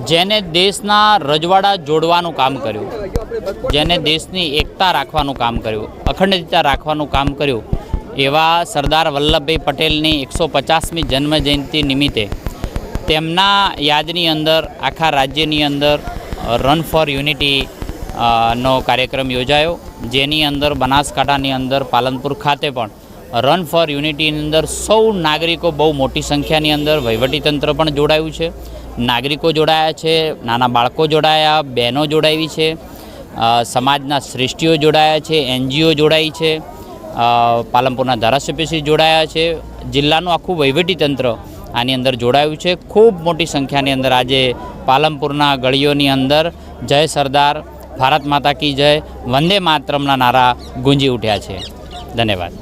જેને દેશના રજવાડા જોડવાનું કામ કર્યું, જેને દેશની એકતા રાખવાનું કામ કર્યું, અખંડિતતા રાખવાનું કામ કર્યું, એવા સરદાર વલ્લભભાઈ પટેલની 150મી જન્મજયંતિ નિમિત્તે તેમના યાદની અંદર આખા રાજ્યની અંદર રન ફોર યુનિટી નો કાર્યક્રમ યોજાયો, જેની અંદર બનાસકાંઠાની અંદર પાલનપુર ખાતે પણ રન ફોર યુનિટીની અંદર સૌ નાગરિકો બહુ મોટી સંખ્યાની અંદર વહીવટીતંત્ર પણ જોડાયું છે, નાગરિકો જોડાયા છે, નાના બાળકો જોડાયા, બહેનો જોડાવી છે, સમાજના શ્રેષ્ઠીઓ જોડાયા છે, NGO જોડાઈ છે, પાલનપુરના ધારાસભ્યશ્રી જોડાયા છે, જિલ્લાનું આખું વહીવટીતંત્ર આની અંદર જોડાયું છે। ખૂબ મોટી સંખ્યાની અંદર આજે પાલનપુરના ગળીઓની અંદર જય સરદાર, ભારત માતા કી જય, વંદે માતરમના નારા ગુંજી ઉઠ્યા છે। ધન્યવાદ।